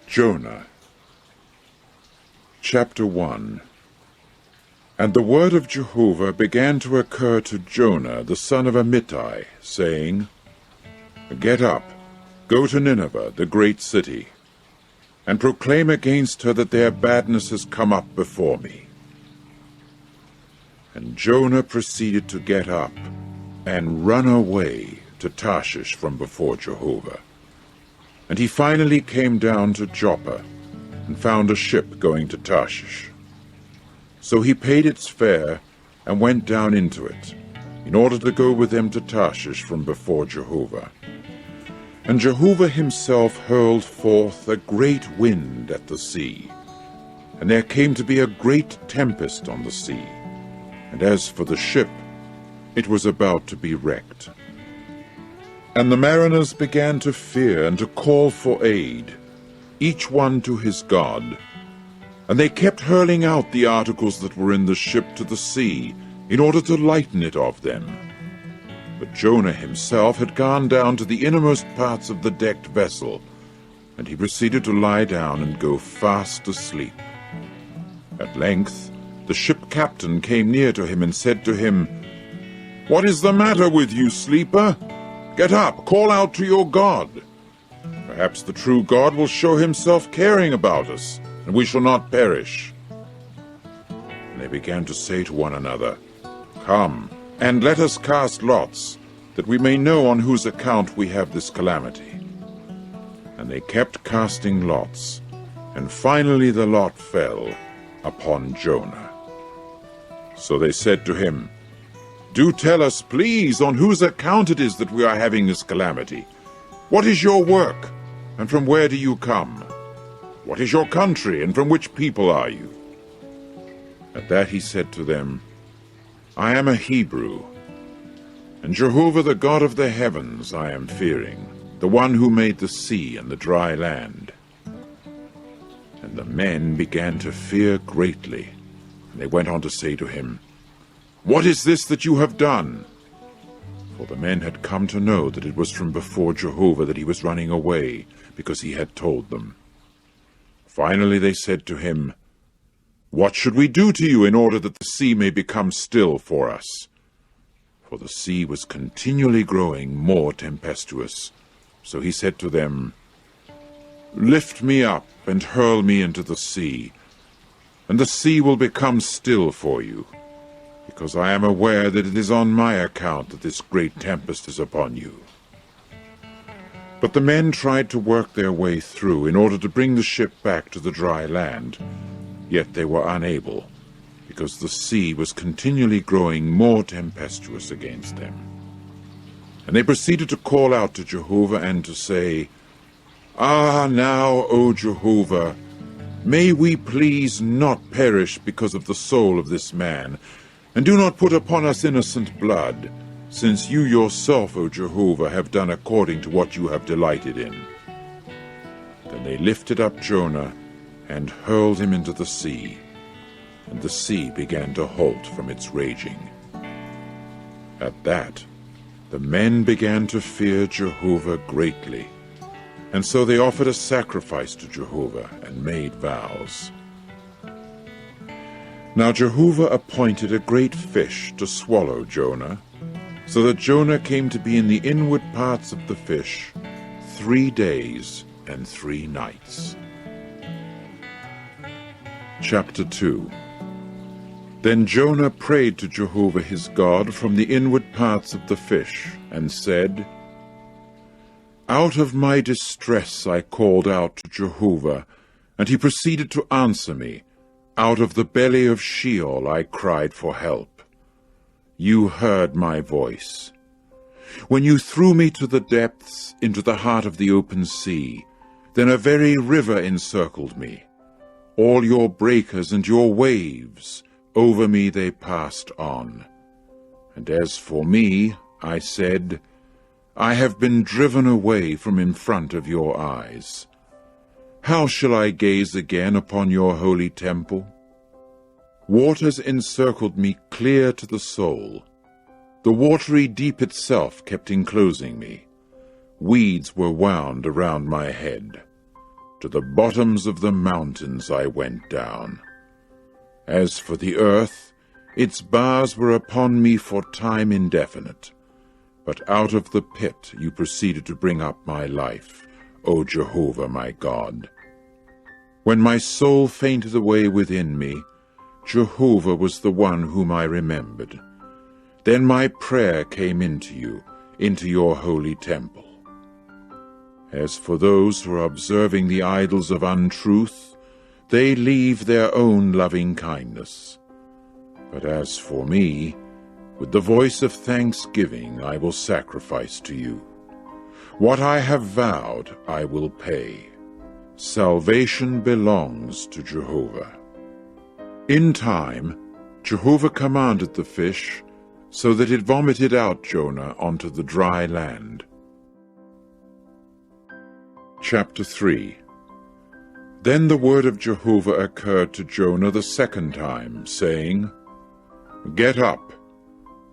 Jonah Chapter 1. And the word of Jehovah began to occur to Jonah the son of Amittai, saying, Get up, go to Nineveh, the great city, and proclaim against her that their badness has come up before me. And Jonah proceeded to get up and run away to Tarshish from before Jehovah. And he finally came down to Joppa, and found a ship going to Tarshish. So he paid its fare, and went down into it, in order to go with them to Tarshish from before Jehovah. And Jehovah himself hurled forth a great wind at the sea, and there came to be a great tempest on the sea. And as for the ship, it was about to be wrecked. And the mariners began to fear and to call for aid, each one to his god. And they kept hurling out the articles that were in the ship to the sea, in order to lighten it of them. But Jonah himself had gone down to the innermost parts of the decked vessel, and he proceeded to lie down and go fast asleep. At length the ship captain came near to him and said to him, What is the matter with you, sleeper? Get up, call out to your God. Perhaps the true God will show himself caring about us, and we shall not perish. And they began to say to one another, Come, and let us cast lots, that we may know on whose account we have this calamity. And they kept casting lots, and finally the lot fell upon Jonah. So they said to him, Do tell us, please, on whose account it is that we are having this calamity. What is your work, and from where do you come? What is your country, and from which people are you? At that he said to them, I am a Hebrew, and Jehovah the God of the heavens I am fearing, the one who made the sea and the dry land. And the men began to fear greatly, and they went on to say to him, What is this that you have done? For the men had come to know that it was from before Jehovah that he was running away, because he had told them. Finally they said to him, What should we do to you in order that the sea may become still for us? For the sea was continually growing more tempestuous. So he said to them, Lift me up and hurl me into the sea, and the sea will become still for you, because I am aware that it is on my account that this great tempest is upon you. But the men tried to work their way through in order to bring the ship back to the dry land, yet they were unable, because the sea was continually growing more tempestuous against them. And they proceeded to call out to Jehovah and to say, Ah, now, O Jehovah, may we please not perish because of the soul of this man, and do not put upon us innocent blood, since you yourself, O Jehovah, have done according to what you have delighted in. Then they lifted up Jonah and hurled him into the sea, and the sea began to halt from its raging. At that, the men began to fear Jehovah greatly, and so they offered a sacrifice to Jehovah and made vows. Now Jehovah appointed a great fish to swallow Jonah, so that Jonah came to be in the inward parts of the fish 3 days and 3 nights. Chapter 2. Then Jonah prayed to Jehovah his God from the inward parts of the fish, and said, Out of my distress I called out to Jehovah, and he proceeded to answer me. Out of the belly of Sheol I cried for help. You heard my voice. When you threw me to the depths, into the heart of the open sea, then a very river encircled me. All your breakers and your waves, over me they passed on. And as for me, I said, I have been driven away from in front of your eyes. How shall I gaze again upon your holy temple? Waters encircled me clear to the soul. The watery deep itself kept enclosing me. Weeds were wound around my head. To the bottoms of the mountains I went down. As for the earth, its bars were upon me for time indefinite. But out of the pit you proceeded to bring up my life, O Jehovah my God. When my soul fainted away within me, Jehovah was the one whom I remembered. Then my prayer came into you, into your holy temple. As for those who are observing the idols of untruth, they leave their own loving kindness. But as for me, with the voice of thanksgiving I will sacrifice to you. What I have vowed I will pay. Salvation belongs to Jehovah. In time, Jehovah commanded the fish, so that it vomited out Jonah onto the dry land. Chapter 3. Then the word of Jehovah occurred to Jonah the second time, saying, Get up,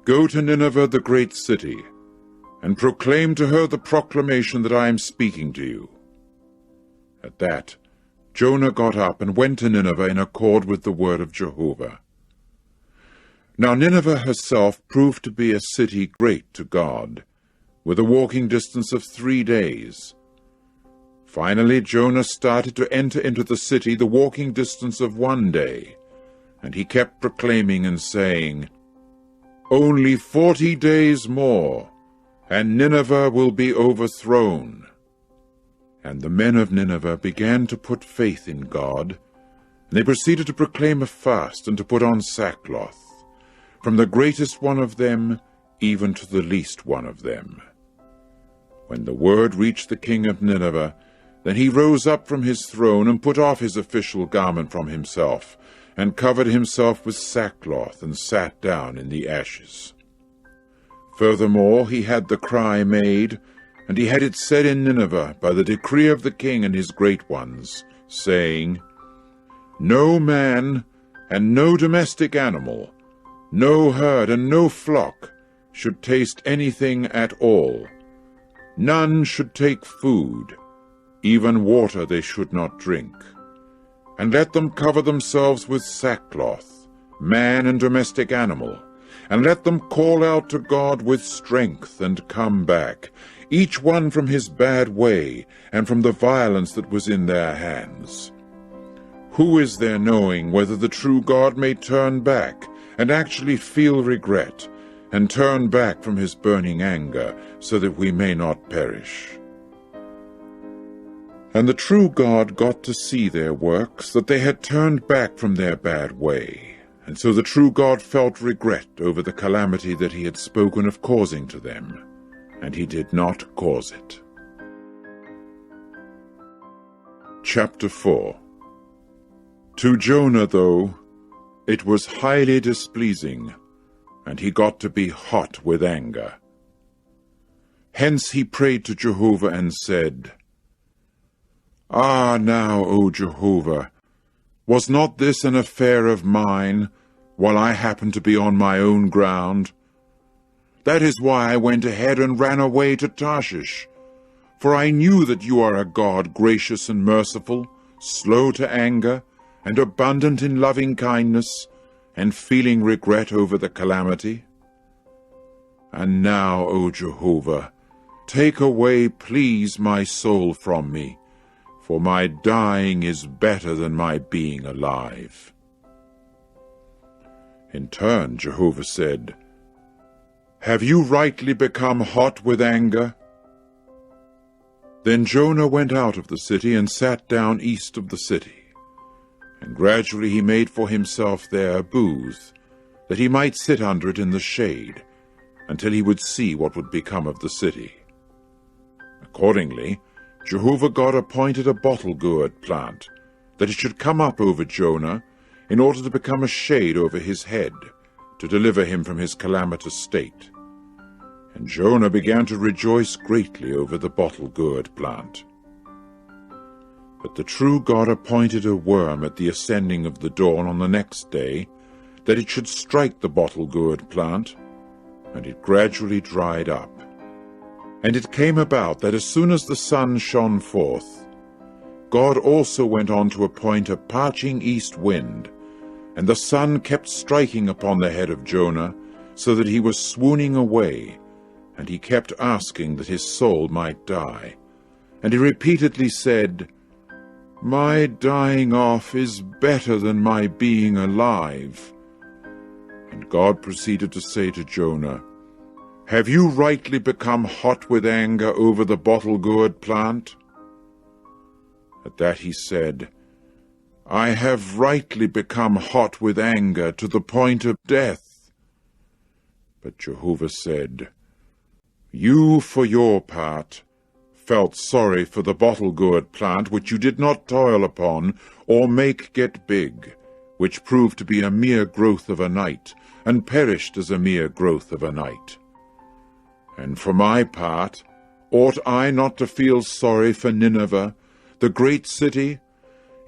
go to Nineveh the great city, and proclaim to her the proclamation that I am speaking to you. At that, Jonah got up and went to Nineveh in accord with the word of Jehovah. Now Nineveh herself proved to be a city great to God, with a walking distance of 3 days. Finally Jonah started to enter into the city the walking distance of 1 day, and he kept proclaiming and saying, Only 40 days more, and Nineveh will be overthrown. And the men of Nineveh began to put faith in God, and they proceeded to proclaim a fast and to put on sackcloth, from the greatest one of them even to the least one of them. When the word reached the king of Nineveh, then he rose up from his throne and put off his official garment from himself, and covered himself with sackcloth, and sat down in the ashes. Furthermore, he had the cry made, and he had it said in Nineveh by the decree of the king and his great ones, saying, No man and no domestic animal, no herd and no flock should taste anything at all. None should take food, even water they should not drink. And let them cover themselves with sackcloth, man and domestic animal, and let them call out to God with strength and come back, each one from his bad way and from the violence that was in their hands. Who is there knowing whether the true God may turn back and actually feel regret, and turn back from his burning anger, so that we may not perish? And the true God got to see their works, that they had turned back from their bad way, and so the true God felt regret over the calamity that he had spoken of causing to them, and he did not cause it. Chapter 4. To Jonah, though, it was highly displeasing, and he got to be hot with anger. Hence he prayed to Jehovah and said, Ah, now, O Jehovah, was not this an affair of mine, while I happened to be on my own ground? That is why I went ahead and ran away to Tarshish, for I knew that you are a God gracious and merciful, slow to anger, and abundant in loving kindness, and feeling regret over the calamity. And now, O Jehovah, take away, please, my soul from me, for my dying is better than my being alive. In turn, Jehovah said, Have you rightly become hot with anger? Then Jonah went out of the city and sat down east of the city. And gradually he made for himself there a booth, that he might sit under it in the shade, until he would see what would become of the city. Accordingly, Jehovah God appointed a bottle gourd plant, that it should come up over Jonah, in order to become a shade over his head, to deliver him from his calamitous state. And Jonah began to rejoice greatly over the bottle gourd plant. But the true God appointed a worm at the ascending of the dawn on the next day, that it should strike the bottle-gourd plant, and it gradually dried up. And it came about that as soon as the sun shone forth, God also went on to appoint a parching east wind, and the sun kept striking upon the head of Jonah, so that he was swooning away, and he kept asking that his soul might die. And he repeatedly said, "My dying off is better than my being alive." And God proceeded to say to Jonah, "Have you rightly become hot with anger over the bottle-gourd plant?" At that he said, "I have rightly become hot with anger to the point of death." But Jehovah said, "You, for your part, felt sorry for the bottle-gourd plant, which you did not toil upon, or make get big, which proved to be a mere growth of a night, and perished as a mere growth of a night. And for my part, ought I not to feel sorry for Nineveh, the great city,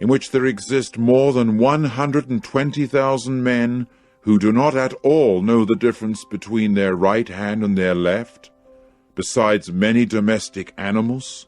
in which there exist more than 120,000 men, who do not at all know the difference between their right hand and their left, besides many domestic animals?